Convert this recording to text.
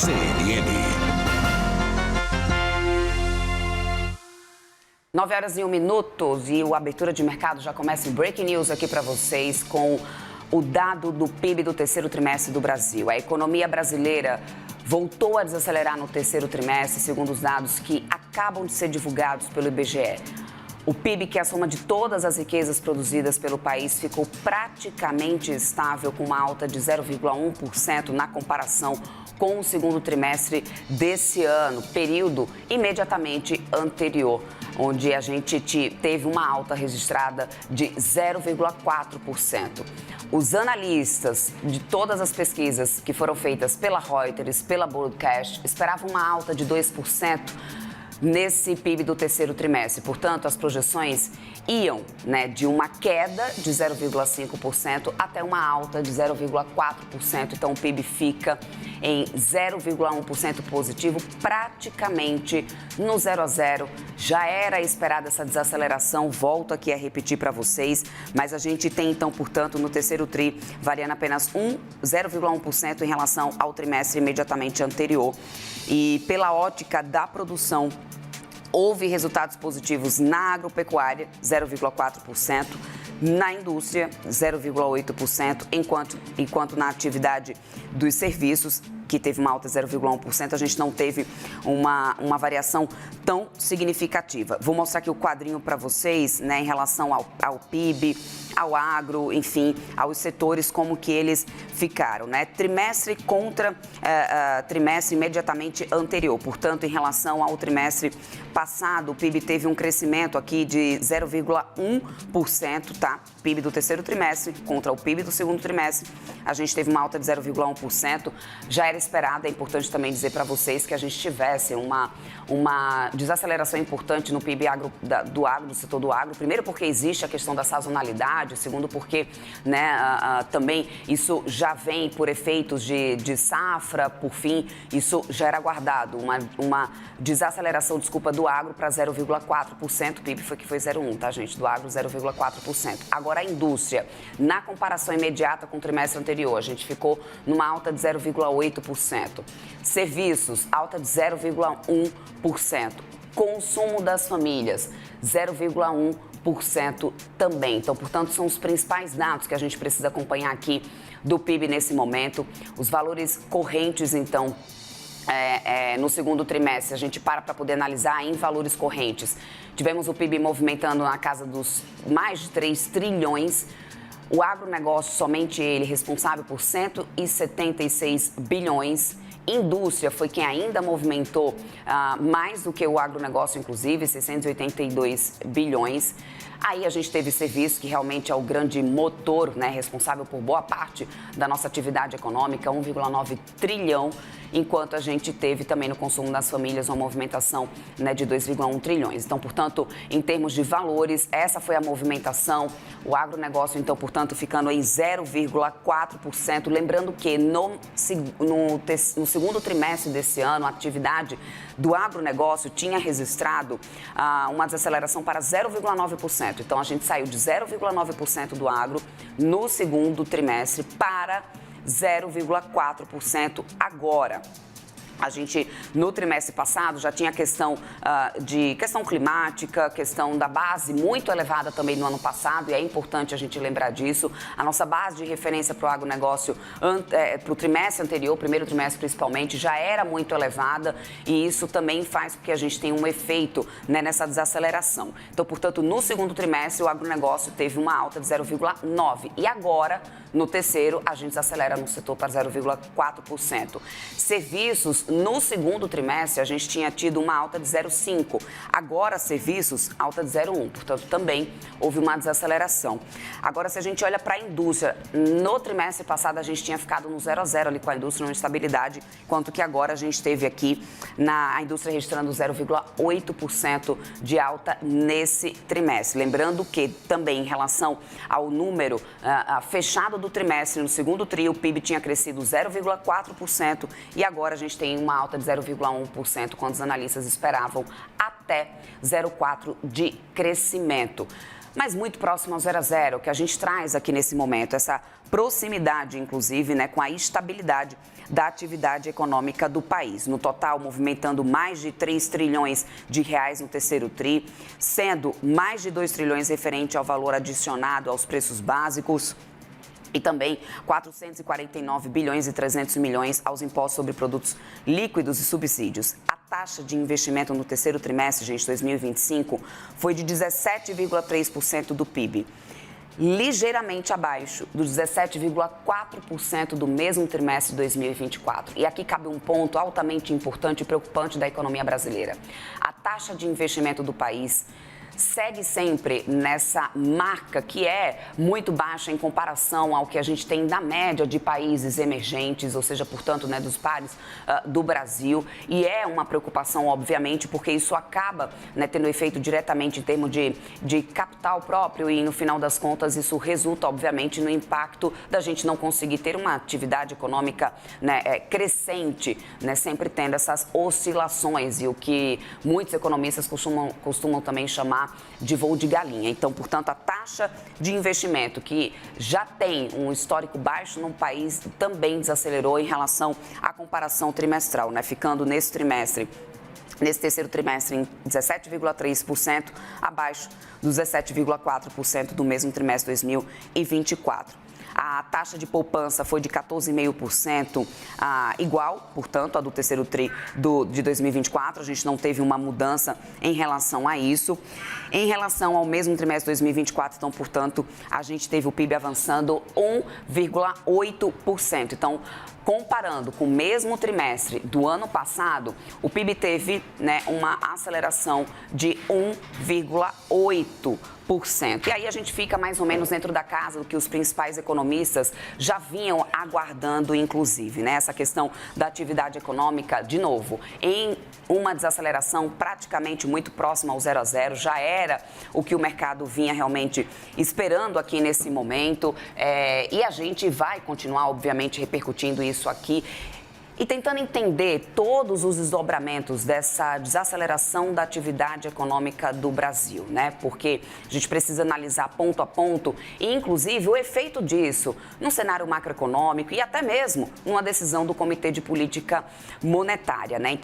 CNN. 9h01 e o Abertura de Mercado já começa em Breaking News aqui para vocês com o dado do PIB do terceiro trimestre do Brasil. A economia brasileira voltou a desacelerar no terceiro trimestre, segundo os dados que acabam de ser divulgados pelo IBGE. O PIB, que é a soma de todas as riquezas produzidas pelo país, ficou praticamente estável, com uma alta de 0,1% na comparação com o segundo trimestre desse ano, período imediatamente anterior, onde a gente teve uma alta registrada de 0,4%. Os analistas de todas as pesquisas que foram feitas pela Reuters, pela Broadcast, esperavam uma alta de 2% nesse PIB do terceiro trimestre. Portanto, as projeções iam de uma queda de 0,5% até uma alta de 0,4%. Então, o PIB fica em 0,1% positivo, praticamente no 0 a 0. Já era esperada essa desaceleração, volto aqui a repetir para vocês, mas a gente tem, então, portanto, no terceiro tri, variando apenas 0,1% em relação ao trimestre imediatamente anterior. E pela ótica da produção, houve resultados positivos na agropecuária, 0,4%, na indústria, 0,8%, enquanto na atividade dos serviços, que teve uma alta de 0,1%, a gente não teve uma variação tão significativa. Vou mostrar aqui o quadrinho para vocês, em relação ao PIB, ao agro, enfim, aos setores, como que eles ficaram, Trimestre contra trimestre imediatamente anterior. Portanto, em relação ao trimestre passado, o PIB teve um crescimento aqui de 0,1%, tá? PIB do terceiro trimestre contra o PIB do segundo trimestre, a gente teve uma alta de 0,1%. Já era esperada, é importante também dizer para vocês que a gente tivesse uma desaceleração importante no PIB do setor do agro. Primeiro, porque existe a questão da sazonalidade. Segundo, porque também isso já vem por efeitos de safra. Por fim, isso já era aguardado. Uma desaceleração, do agro para 0,4%. O PIB foi 0,1%, tá, gente? Do agro, 0,4%. Agora, a indústria, na comparação imediata com o trimestre anterior, a gente ficou numa alta de 0,8%. Serviços, alta de 0,1%. Consumo das famílias, 0,1% também. Então, portanto, são os principais dados que a gente precisa acompanhar aqui do PIB nesse momento. Os valores correntes, então, no segundo trimestre, a gente para poder analisar em valores correntes. Tivemos o PIB movimentando na casa dos mais de 3 trilhões. O agronegócio, somente ele, responsável por 176 bilhões. Indústria foi quem ainda movimentou mais do que o agronegócio, inclusive, 682 bilhões. Aí a gente teve serviço, que realmente é o grande motor, responsável por boa parte da nossa atividade econômica, 1,9 trilhão, enquanto a gente teve também no consumo das famílias uma movimentação de 2,1 trilhões. Então, portanto, em termos de valores, essa foi a movimentação. O agronegócio, então, portanto, ficando em 0,4%. Lembrando que no segundo trimestre desse ano, a atividade do agronegócio tinha registrado uma desaceleração para 0,9%. Então, a gente saiu de 0,9% do agro no segundo trimestre para 0,4% agora. A gente, no trimestre passado, já tinha questão climática, questão da base muito elevada também no ano passado, e é importante a gente lembrar disso. A nossa base de referência para o agronegócio, para o trimestre anterior, primeiro trimestre principalmente, já era muito elevada, e isso também faz com que a gente tenha um efeito nessa desaceleração. Então, portanto, no segundo trimestre, o agronegócio teve uma alta de 0,9%. E agora, no terceiro, a gente desacelera no setor para 0,4%. Serviços, no segundo trimestre, a gente tinha tido uma alta de 0,5%. Agora, serviços, alta de 0,1%. Portanto, também houve uma desaceleração. Agora, se a gente olha para a indústria, no trimestre passado, a gente tinha ficado no 0 a 0 ali com a indústria, numa estabilidade, enquanto que agora a gente teve aqui a indústria registrando 0,8% de alta nesse trimestre. Lembrando que também em relação ao número fechado do trimestre, no segundo tri, o PIB tinha crescido 0,4% e agora a gente tem uma alta de 0,1%, quando os analistas esperavam até 0,4% de crescimento. Mas muito próximo ao 0 a 0, que a gente traz aqui nesse momento, essa proximidade, inclusive, né, com a estabilidade da atividade econômica do país. No total, movimentando mais de 3 trilhões de reais no terceiro tri, sendo mais de 2 trilhões referente ao valor adicionado aos preços básicos e também 449 bilhões e 300 milhões aos impostos sobre produtos líquidos e subsídios. A taxa de investimento no terceiro trimestre, gente, 2025, foi de 17,3% do PIB. Ligeiramente abaixo dos 17,4% do mesmo trimestre de 2024. E aqui cabe um ponto altamente importante e preocupante da economia brasileira. A taxa de investimento do país segue sempre nessa marca que é muito baixa em comparação ao que a gente tem na média de países emergentes, ou seja, portanto, né, dos pares do Brasil. E é uma preocupação, obviamente, porque isso acaba, né, tendo efeito diretamente em termos de capital próprio e, no final das contas, isso resulta, obviamente, no impacto da gente não conseguir ter uma atividade econômica, né, crescente, né, sempre tendo essas oscilações e o que muitos economistas costumam também chamar de voo de galinha. Então, portanto, a taxa de investimento, que já tem um histórico baixo no país, também desacelerou em relação à comparação trimestral, né? Ficando nesse terceiro trimestre em 17,3%, abaixo dos 17,4% do mesmo trimestre de 2024. A taxa de poupança foi de 14,5%, igual, portanto, a do terceiro tri de 2024. A gente não teve uma mudança em relação a isso. Em relação ao mesmo trimestre de 2024, então, portanto, a gente teve o PIB avançando 1,8%. Então, comparando com o mesmo trimestre do ano passado, o PIB teve, né, uma aceleração de 1,8%. E aí a gente fica mais ou menos dentro da casa do que os principais economistas já vinham aguardando, inclusive, né? Essa questão da atividade econômica, de novo, em uma desaceleração praticamente muito próxima ao 0 a 0, já era o que o mercado vinha realmente esperando aqui nesse momento, e a gente vai continuar, obviamente, repercutindo isso aqui e tentando entender todos os desdobramentos dessa desaceleração da atividade econômica do Brasil, né? Porque a gente precisa analisar ponto a ponto e, inclusive, o efeito disso no cenário macroeconômico e até mesmo numa decisão do Comitê de Política Monetária, né?